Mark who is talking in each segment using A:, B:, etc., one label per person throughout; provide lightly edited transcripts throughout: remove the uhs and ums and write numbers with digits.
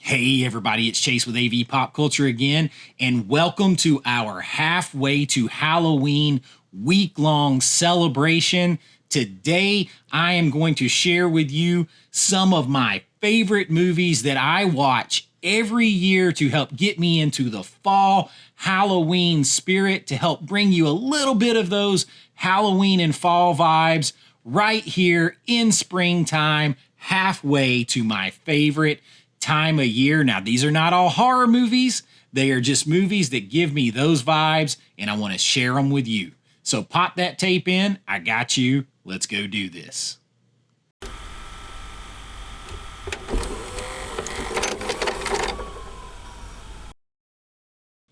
A: Hey everybody, it's Chase with AV Pop Culture again, and welcome to our halfway to Halloween week-long celebration. Today, I am going to share with you some of my favorite movies that I watch every year to help get me into the fall Halloween spirit, to help bring you a little bit of those Halloween and fall vibes right here in springtime, halfway to my favorite time of year. Now, these are not all horror movies. They are just movies that give me those vibes, and I want to share them with you. So pop that tape in. I got you. Let's go do this.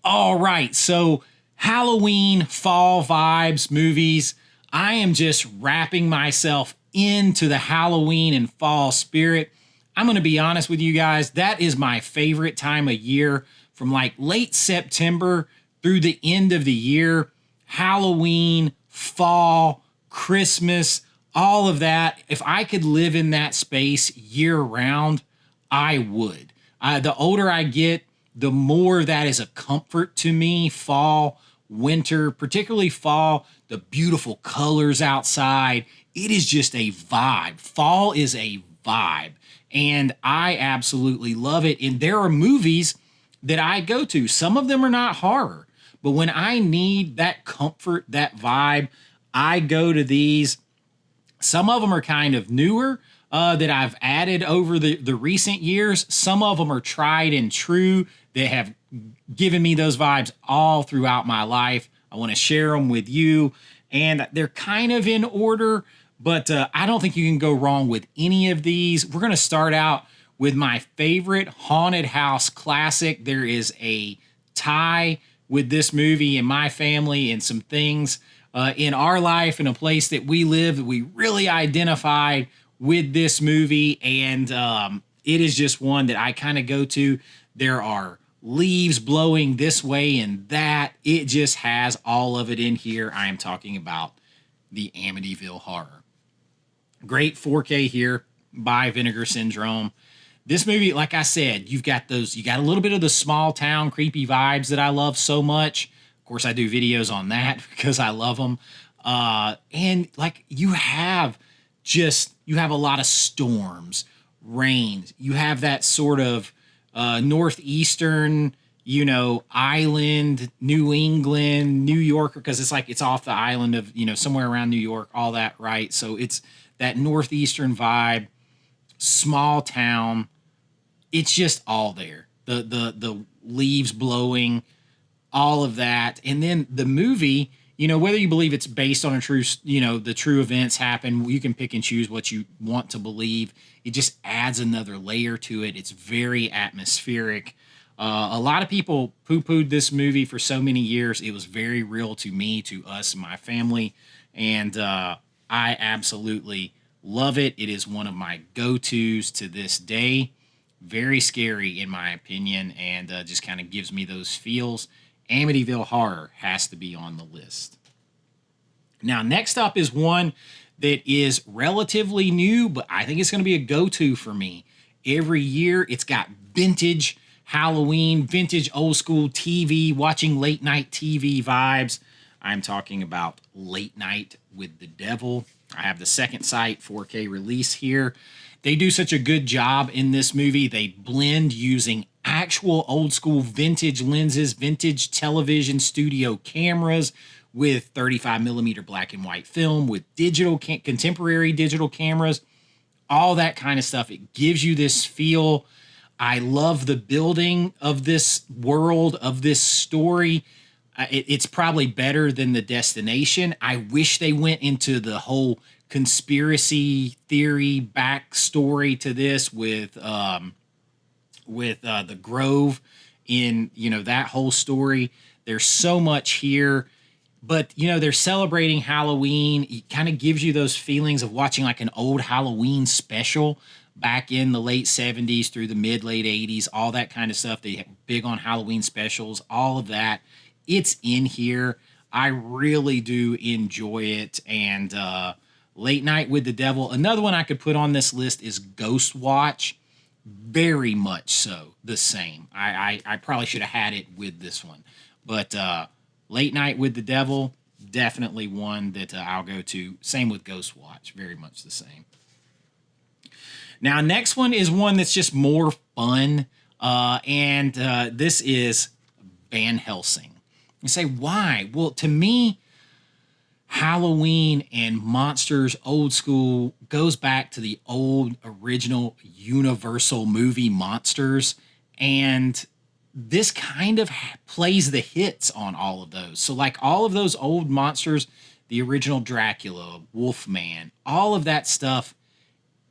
A: All right, so Halloween, fall vibes, movies. I am just wrapping myself into the Halloween and fall spirit. I'm going to be honest with you guys, that is my favorite time of year, from like late September through the end of the year. Halloween, fall, Christmas, all of that. If I could live in that space year round, I would. The older I get, the more that is a comfort to me. Fall, winter, particularly fall, the beautiful colors outside. It is just a vibe. Fall is a vibe. And I absolutely love it. And there are movies that I go to. Some of them are not horror, but when I need that comfort, that vibe, I go to these. Some of them are kind of newer that I've added over the recent years. Some of them are tried and true that have given me those vibes all throughout my life. I want to share them with you. And they're kind of in order, but I don't think you can go wrong with any of these. We're going to start out with my favorite haunted house classic. There is a tie with this movie in my family and some things in our life and a place that we live that we really identified with this movie. And it is just one that I kind of go to. There are leaves blowing this way and that. It just has all of it in here. I am talking about the Amityville Horror. Great 4K here by Vinegar Syndrome. This movie, like I said, you got a little bit of the small town creepy vibes that I love so much. Of course, I do videos on that because I love them. And like you have a lot of storms, rains. You have that sort of northeastern, island, New England, New York, because it's off the island of, somewhere around New York, all that, right? So it's that northeastern vibe, small town. It's just all there. The leaves blowing, all of that. And then the movie, whether you believe it's based on a true, the true events happen, you can pick and choose what you want to believe. It just adds another layer to it. It's very atmospheric. A lot of people poo-pooed this movie for so many years. It was very real to me, to us, my family, and I absolutely love it. It is one of my go-tos to this day. Very scary in my opinion, and just kind of gives me those feels. Amityville Horror has to be on the list. Now, next up is one that is relatively new, but I think it's going to be a go-to for me. Every year, it's got vintage Halloween, vintage old school TV, watching late night TV vibes. I'm talking about Late Night with the Devil. I have the Second Sight 4K release here. They do such a good job in this movie. They blend using actual old school vintage lenses, vintage television studio cameras with 35 millimeter black and white film, with contemporary digital cameras, all that kind of stuff. It gives you this feel. I love the building of this world, of this story. It's probably better than The Destination. I wish they went into the whole conspiracy theory backstory to this with the Grove in, that whole story. There's so much here, but, they're celebrating Halloween. It kind of gives you those feelings of watching like an old Halloween special back in the late 70s through the late 80s, all that kind of stuff. They big on Halloween specials, all of that. It's in here. I really do enjoy it. And Late Night with the Devil. Another one I could put on this list is Ghost Watch. very much so the same. I probably should have had it with this one, but Late Night with the Devil, definitely one that I'll go to. Same with Ghost Watch, very much the same. Now, next one is one that's just more fun, and this is Van Helsing. You say, why? Well, to me, Halloween and monsters, old school, goes back to the old original Universal movie monsters. And this kind of plays the hits on all of those. So, like all of those old monsters, the original Dracula, Wolfman, all of that stuff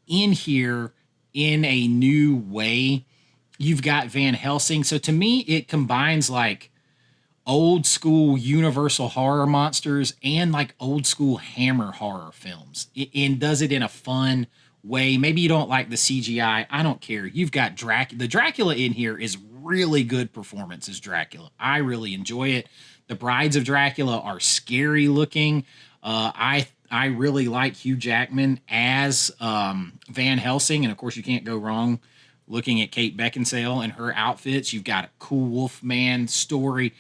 A: in here in a new way. You've got Van Helsing. So, to me, it combines like old school Universal horror monsters and like old school Hammer horror films, and does it in a fun way. Maybe you don't like the CGI. I don't care. You've got Dracula. The Dracula in here is really good performance as Dracula. I really enjoy it. The Brides of Dracula are scary looking. I really like Hugh Jackman as Van Helsing, and of course you can't go wrong looking at Kate Beckinsale and her outfits. You've got a cool Wolfman story.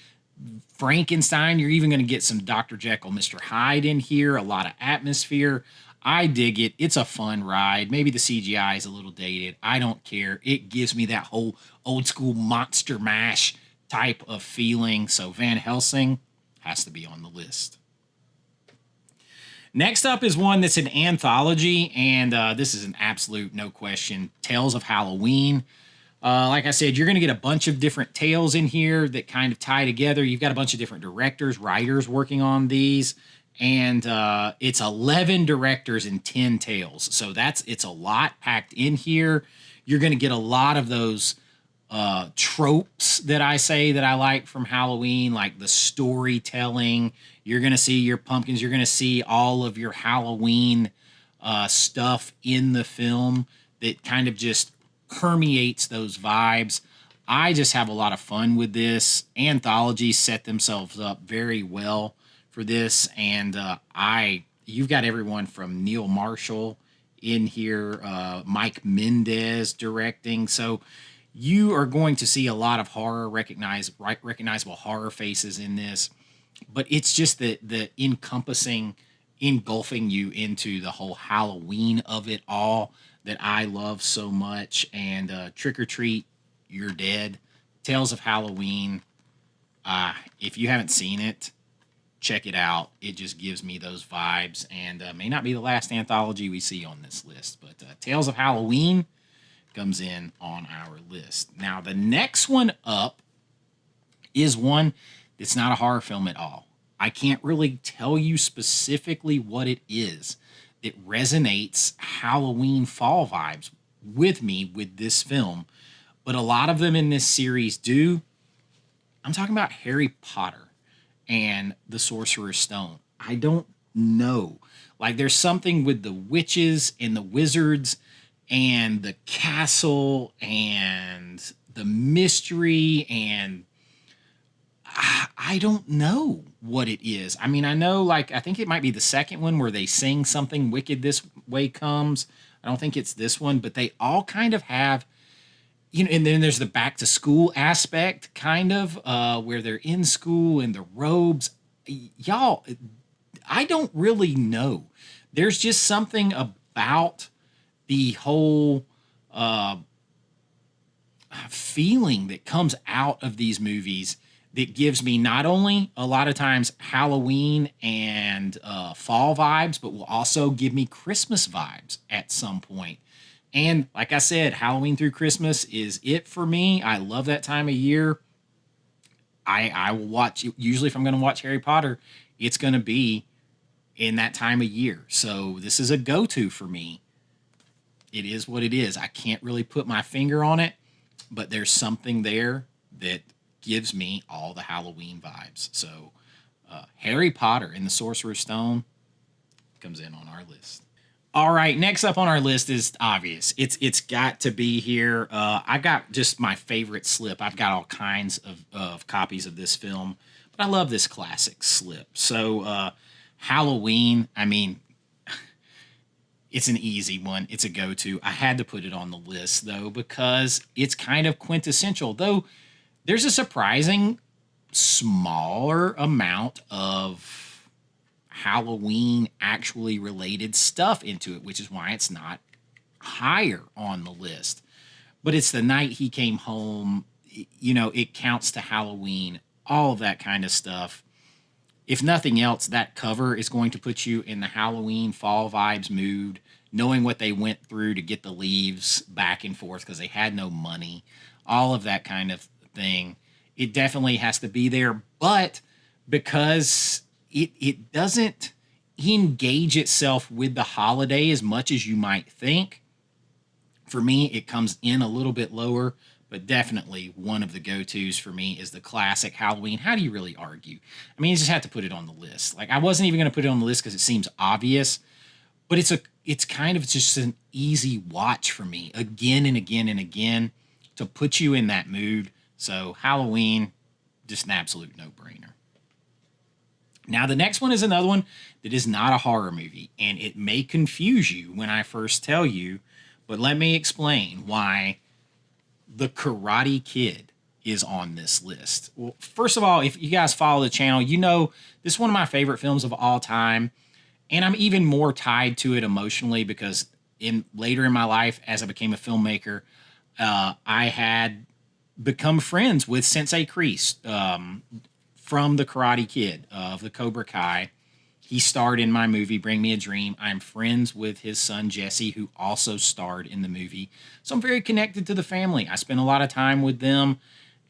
A: Frankenstein, you're even going to get some Dr. Jekyll, Mr. Hyde in here, a lot of atmosphere. I dig it. It's a fun ride. Maybe the CGI is a little dated. I don't care. It gives me that whole old school Monster Mash type of feeling. So Van Helsing has to be on the list. Next up is one that's an anthology, and this is an absolute no question, Tales of Halloween. Like I said, you're going to get a bunch of different tales in here that kind of tie together. You've got a bunch of different directors, writers working on these, and it's 11 directors and 10 tales. So it's a lot packed in here. You're going to get a lot of those tropes that I say that I like from Halloween, like the storytelling. You're going to see your pumpkins. You're going to see all of your Halloween stuff in the film that kind of just permeates those vibes. I just have a lot of fun with this. Anthologies set themselves up very well for this, and you've got everyone from Neil Marshall in here, Mike Mendez directing, so you are going to see a lot of horror, recognizable horror faces in this, but it's just the engulfing you into the whole Halloween of it all that I love so much. And Trick or Treat, You're Dead, Tales of Halloween. If you haven't seen it, check it out. It just gives me those vibes, and may not be the last anthology we see on this list, but Tales of Halloween comes in on our list. Now, the next one up is one that's not a horror film at all. I can't really tell you specifically what it is. It resonates Halloween fall vibes with me with this film, but a lot of them in this series do. I'm talking about Harry Potter and the Sorcerer's Stone. I don't know. Like, there's something with the witches and the wizards and the castle and the mystery, and I don't know what it is. I mean, I know, like, I think it might be the second one where they sing Something Wicked This Way Comes. I don't think it's this one, but they all kind of have, and then there's the back to school aspect, kind of, where they're in school and the robes. Y'all, I don't really know. There's just something about the whole feeling that comes out of these movies that gives me not only a lot of times Halloween and fall vibes, but will also give me Christmas vibes at some point. And like I said, Halloween through Christmas is it for me. I love that time of year. I will watch, usually if I'm going to watch Harry Potter, it's going to be in that time of year. So this is a go-to for me. It is what it is. I can't really put my finger on it, but there's something there that gives me all the Halloween vibes. So Harry Potter and the Sorcerer's Stone comes in on our list. All right, next up on our list is obvious. It's got to be here. I got just my favorite slip. I've got all kinds of copies of this film, but I love this classic slip. So Halloween, I mean, It's an easy one. It's a go-to. I had to put it on the list though because it's kind of quintessential. Though there's a surprising smaller amount of Halloween actually related stuff into it, which is why it's not higher on the list. But it's the night he came home. You know, it counts to Halloween, all of that kind of stuff. If nothing else, that cover is going to put you in the Halloween fall vibes mood, knowing what they went through to get the leaves back and forth because they had no money, all of that kind of thing. It definitely has to be there, but because it doesn't engage itself with the holiday as much as you might think, for me, it comes in a little bit lower, but definitely one of the go-tos for me is the classic Halloween. How do you really argue? I mean, you just have to put it on the list. Like, I wasn't even going to put it on the list because it seems obvious, but it's kind of just an easy watch for me again and again and again to put you in that mood. So Halloween, just an absolute no-brainer. Now, the next one is another one that is not a horror movie, and it may confuse you when I first tell you, but let me explain why The Karate Kid is on this list. Well, first of all, if you guys follow the channel, you know this is one of my favorite films of all time, and I'm even more tied to it emotionally because later in my life, as I became a filmmaker, I had become friends with Sensei Kreese from The Karate Kid of the Cobra Kai. He starred in my movie, Bring Me a Dream. I'm friends with his son, Jesse, who also starred in the movie. So I'm very connected to the family. I spent a lot of time with them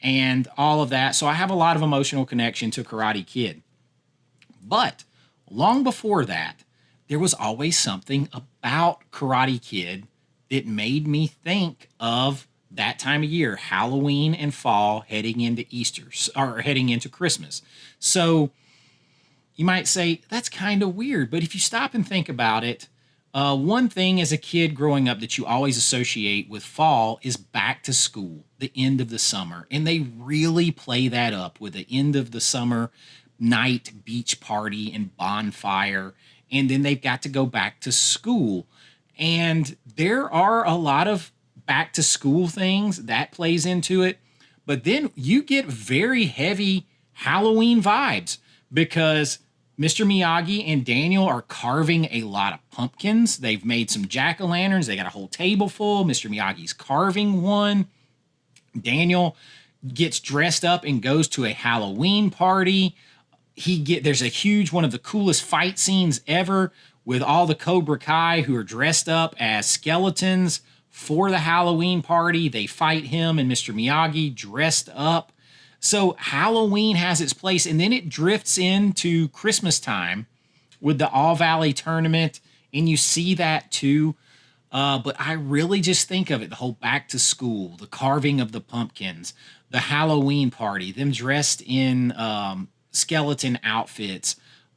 A: and all of that. So I have a lot of emotional connection to Karate Kid. But long before that, there was always something about Karate Kid that made me think of that time of year, Halloween and fall, heading into Easter, or heading into Christmas. So you might say, that's kind of weird, but if you stop and think about it, one thing as a kid growing up that you always associate with fall is back to school, the end of the summer. And they really play that up with the end of the summer night beach party and bonfire. And then they've got to go back to school. And there are a lot of back to school things that plays into it. But then you get very heavy Halloween vibes because Mr. Miyagi and Daniel are carving a lot of pumpkins. They've made some jack-o'-lanterns. They got a whole table full. Mr. Miyagi's carving one. Daniel gets dressed up and goes to a Halloween party. There's a huge, one of the coolest fight scenes ever with all the Cobra Kai who are dressed up as skeletons for the Halloween party. They fight him and Mr. Miyagi dressed up. So Halloween has its place, and then it drifts into Christmas time with the All Valley tournament, and you see that too. But I really just think of it, the whole back to school, the carving of the pumpkins, the Halloween party, them dressed in skeleton outfits,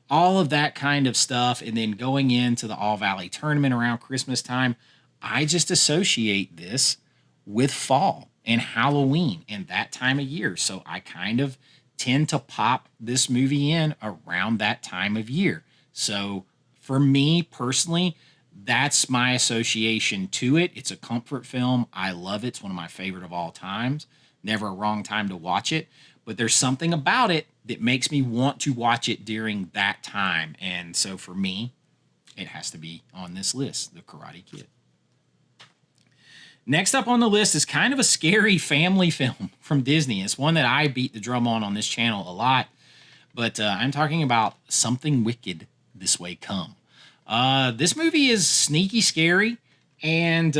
A: all of that kind of stuff, and then going into the All Valley tournament around Christmas time. I just associate this with fall and Halloween and that time of year. So I kind of tend to pop this movie in around that time of year. So for me personally, that's my association to it. It's a comfort film. I love it. It's one of my favorite of all times. Never a wrong time to watch it. But there's something about it that makes me want to watch it during that time. And so for me, it has to be on this list, The Karate Kid. Next up on the list is kind of a scary family film from Disney. It's one that I beat the drum on this channel a lot. But I'm talking about Something Wicked This Way Come. This movie is sneaky scary, and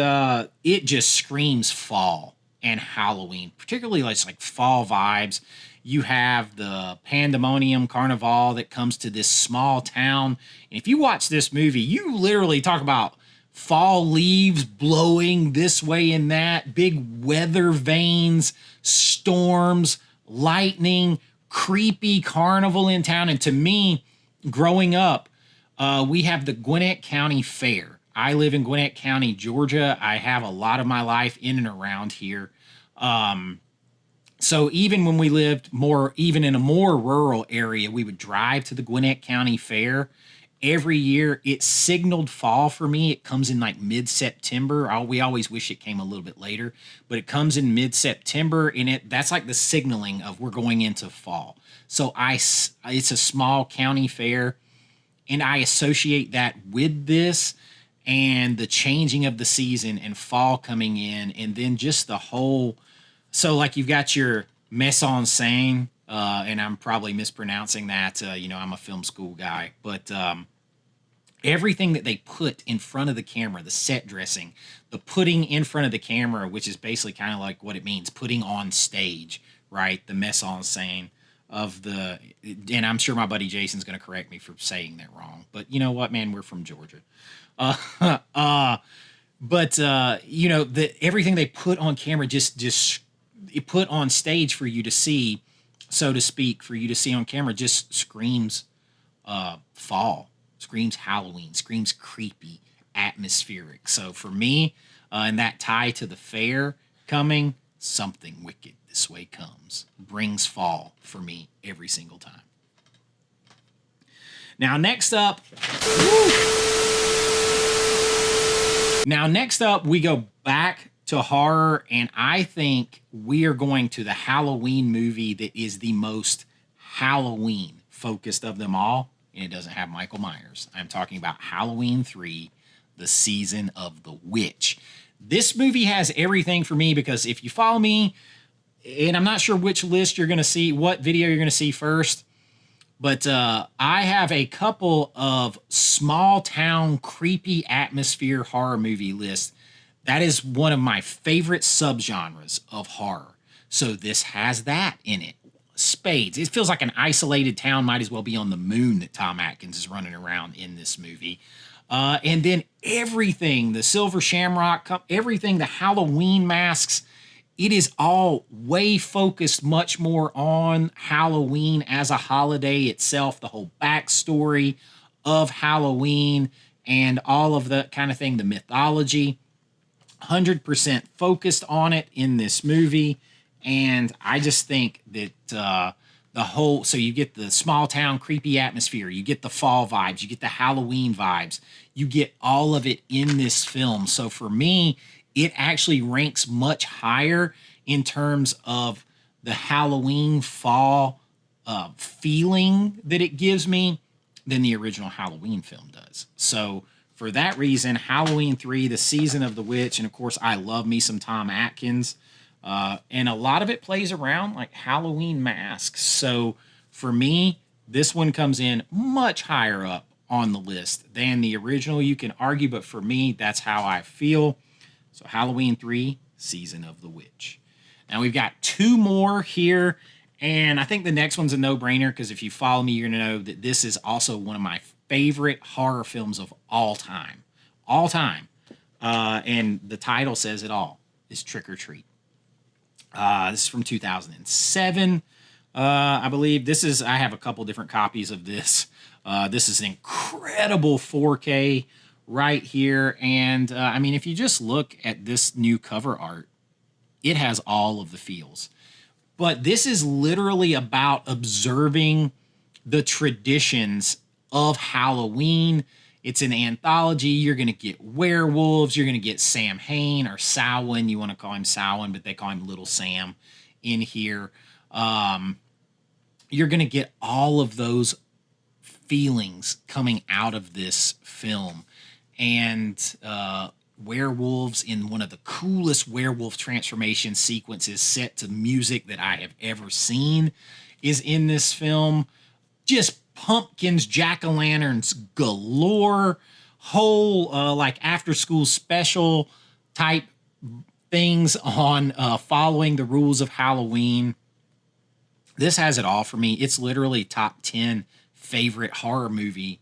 A: it just screams fall and Halloween, particularly like fall vibes. You have the pandemonium carnival that comes to this small town. And if you watch this movie, you literally talk about fall leaves blowing this way and that, big weather vanes, storms, lightning, creepy carnival in town. And to me, growing up, we have the Gwinnett County Fair. I live in Gwinnett County, Georgia. I have a lot of my life in and around here. So even when we lived even in a more rural area, we would drive to the Gwinnett County Fair. every year. It signaled fall for me. It comes in like mid-September. We always wish it came a little bit later, but it comes in mid-September, and that's like the signaling of we're going into fall. So it's a small county fair, and I associate that with this and the changing of the season and fall coming in, and then just the whole. So like you've got your mise en scène, and I'm probably mispronouncing that. I'm a film school guy, but everything that they put in front of the camera, the set dressing, the putting in front of the camera, which is basically kind of like what it means, putting on stage, right? The mise en scène of the, and I'm sure my buddy Jason's going to correct me for saying that wrong, but you know what, man, we're from Georgia. Uh, everything they put on camera just it put on stage for you to see, so to speak, for you to see on camera, just screams fall, screams Halloween, screams creepy, atmospheric. So for me, and that tie to the fair coming, something wicked this way comes, brings fall for me every single time. Now next up, we go back to horror, and I think we are going to the Halloween movie that is the most Halloween focused of them all, and it doesn't have Michael Myers. I'm talking about Halloween 3, The Season of the Witch. This movie has everything for me because if you follow me, and I'm not sure which list you're going to see, what video you're going to see first, but I have a couple of small town creepy atmosphere horror movie lists. That is one of my favorite subgenres of horror. So this has that in it. Spades. It feels like an isolated town might as well be on the moon that Tom Atkins is running around in this movie. And then everything, the Silver Shamrock, everything, the Halloween masks, it is all way focused much more on Halloween as a holiday itself, the whole backstory of Halloween and all of the kind of thing, the mythology. 100% focused on it in this movie, and I just think that the whole, so you get the small town creepy atmosphere, you get the fall vibes, you get the Halloween vibes, you get all of it in this film. So for me, it actually ranks much higher in terms of the Halloween fall feeling that it gives me than the original Halloween film does. So for that reason, Halloween 3, The Season of the Witch, and of course, I love me some Tom Atkins. And a lot of it plays around like Halloween masks. So for me, this one comes in much higher up on the list than the original. You can argue, but for me, that's how I feel. So Halloween 3, Season of the Witch. Now we've got two more here, and I think the next one's a no-brainer because if you follow me, you're going to know that this is also one of my favorite horror films of all time. All time. And the title says it all. Is Trick or Treat. This is from 2007. I believe I have a couple different copies of this. This is an incredible 4K right here. And I mean, if you just look at this new cover art, it has all of the feels. But this is literally about observing the traditions of Halloween. It's an anthology. You're going to get werewolves. You're going to get Sam Hain or Samhain. You want to call him Samhain, but they call him Little Sam in here. You're going to get all of those feelings coming out of this film. And werewolves in one of the coolest werewolf transformation sequences set to music that I have ever seen is in this film. Just pumpkins, jack-o'-lanterns galore, whole like after-school special type things on following the rules of Halloween. This has it all for me. It's literally top 10 favorite horror movie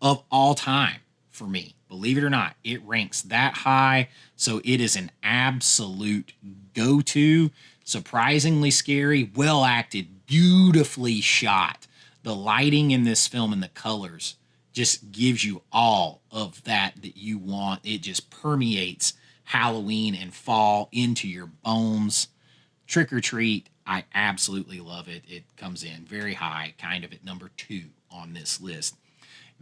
A: of all time for me. Believe it or not, it ranks that high. So it is an absolute go-to. Surprisingly scary, well acted, beautifully shot. The lighting in this film and the colors just gives you all of that you want. It just permeates Halloween and fall into your bones. Trick or Treat, I absolutely love it. It comes in very high, kind of at number 2 on this list.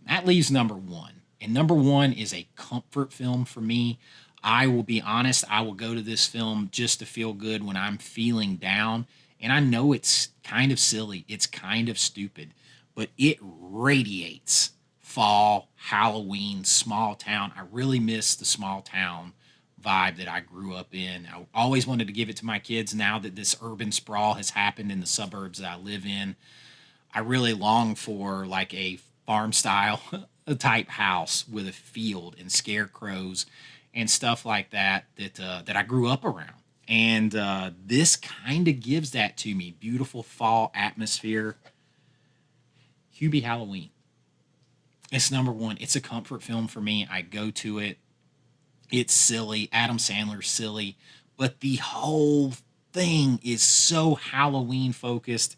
A: That leaves number one. And number one is a comfort film for me. I will be honest, I will go to this film just to feel good when I'm feeling down. And I know it's kind of silly, it's kind of stupid, but it radiates fall, Halloween, small town. I really miss the small town vibe that I grew up in. I always wanted to give it to my kids now that this urban sprawl has happened in the suburbs that I live in. I really long for like a farm style type house with a field and scarecrows and stuff like that I grew up around. And this kind of gives that to me. Beautiful fall atmosphere. Hubie Halloween. It's number one. It's a comfort film for me. I go to it. It's silly. Adam Sandler's silly. But the whole thing is so Halloween focused.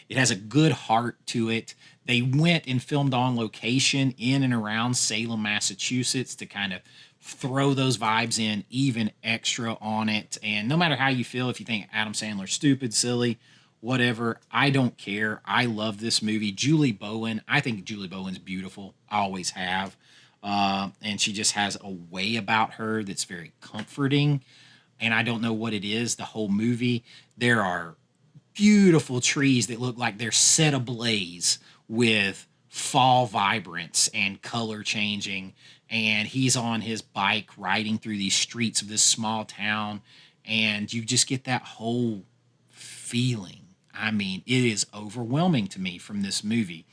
A: It has a good heart to it. They went and filmed on location in and around Salem, Massachusetts to kind of throw those vibes in even extra on it. And no matter how you feel, if you think Adam Sandler's stupid, silly, whatever, I don't care. I love this movie. Julie Bowen, I think Julie Bowen's beautiful. I always have. And she just has a way about her that's very comforting. And I don't know what it is, the whole movie. There are beautiful trees that look like they're set ablaze with fall vibrance and color changing. And he's on his bike riding through these streets of this small town. And you just get that whole feeling. I mean, it is overwhelming to me from this movie.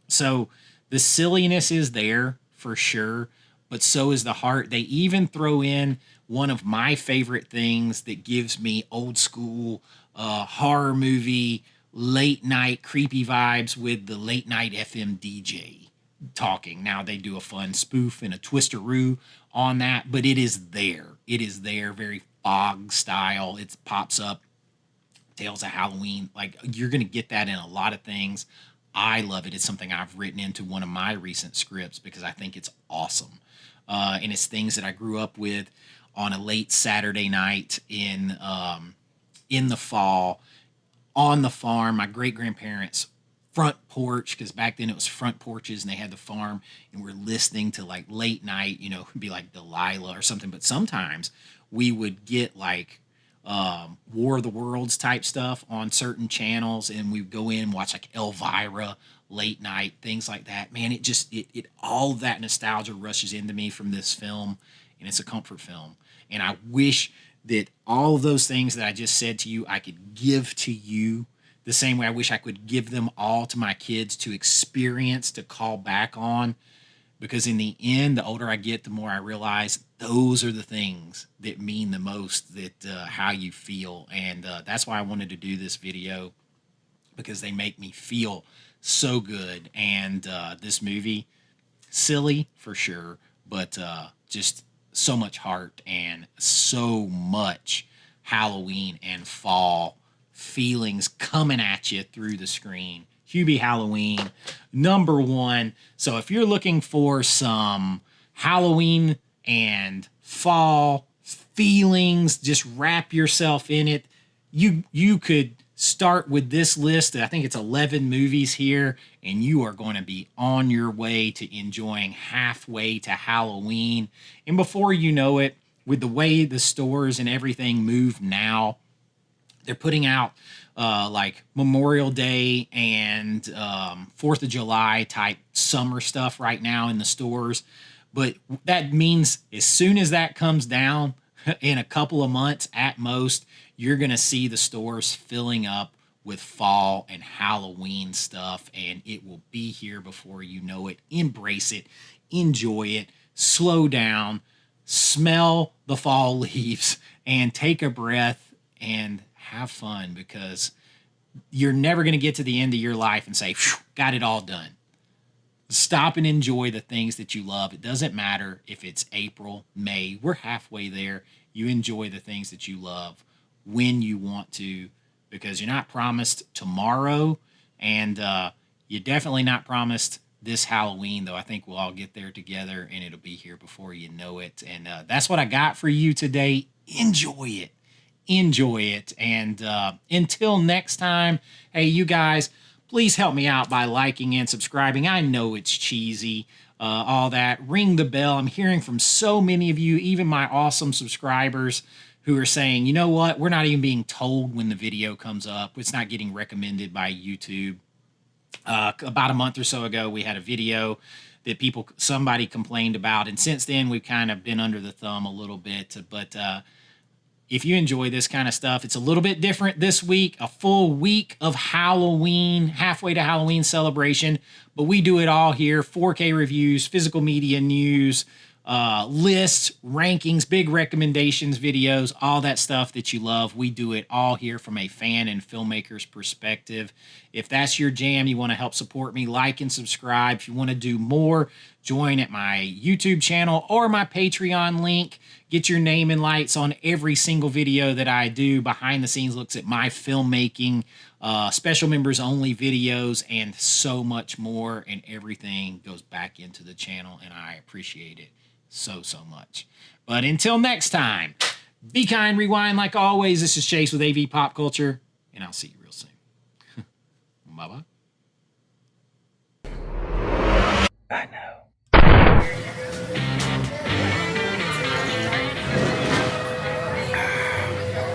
A: So the silliness is there for sure, but so is the heart. They even throw in one of my favorite things that gives me old school horror movie, late night creepy vibes with the late night FM DJ talking. Now they do a fun spoof and a twisteroo on that, but it is there. It is there, very fog style. It pops up. Tales of Halloween. Like, you're going to get that in a lot of things. I love it. It's something I've written into one of my recent scripts because I think it's awesome. And it's things that I grew up with on a late Saturday night in the fall on the farm. My great grandparents' front porch, because back then it was front porches and they had the farm, and we're listening to like late night, it'd be like Delilah or something. But sometimes we would get like War of the Worlds type stuff on certain channels, and we go in and watch like Elvira late night, things like that. Man, it all of that nostalgia rushes into me from this film, and it's a comfort film. And I wish that all of those things that I just said to you, I could give to you the same way I wish I could give them all to my kids to experience, to call back on. Because in the end, the older I get, the more I realize those are the things that mean the most, that how you feel. And that's why I wanted to do this video, because they make me feel so good. And this movie, silly for sure, but just so much heart and so much Halloween and fall feelings coming at you through the screen. Hubie Halloween, number one. So if you're looking for some Halloween and fall feelings, just wrap yourself in it. You could start with this list. I think it's 11 movies here, and you are going to be on your way to enjoying halfway to Halloween. And before you know it, with the way the stores and everything move now, they're putting out like Memorial Day and 4th of July type summer stuff right now in the stores. But that means as soon as that comes down in a couple of months at most, you're going to see the stores filling up with fall and Halloween stuff, and it will be here before you know it. Embrace it, enjoy it, slow down, smell the fall leaves, and take a breath and have fun, because you're never going to get to the end of your life and say, got it all done. Stop and enjoy the things that you love. It doesn't matter if it's April, May, we're halfway there. You enjoy the things that you love when you want to, because you're not promised tomorrow, and you're definitely not promised this Halloween, though. I think we'll all get there together, and it'll be here before you know it. And that's what I got for you today. Enjoy it. Enjoy it. And until next time, hey, you guys, please help me out by liking and subscribing. I know it's cheesy, all that. Ring the bell. I'm hearing from so many of you, even my awesome subscribers, who are saying, you know what, we're not even being told when the video comes up. It's not getting recommended by YouTube. About a month or so ago, we had a video that somebody complained about, and since then we've kind of been under the thumb a little bit. But if you enjoy this kind of stuff, it's a little bit different this week, a full week of Halloween, halfway to Halloween celebration, but we do it all here: 4K reviews, physical media news, lists, rankings, big recommendations, videos, all that stuff that you love. We do it all here from a fan and filmmaker's perspective. If that's your jam, you want to help support me, like and subscribe. If you want to do more, join at my YouTube channel or my Patreon link. Get your name and lights on every single video that I do. Behind the scenes looks at my filmmaking, special members only videos, and so much more. And everything goes back into the channel, and I appreciate it so much. But until next time, be kind, rewind. Like always, this is Chase with AV Pop Culture, and I'll see you real soon. Bye-bye.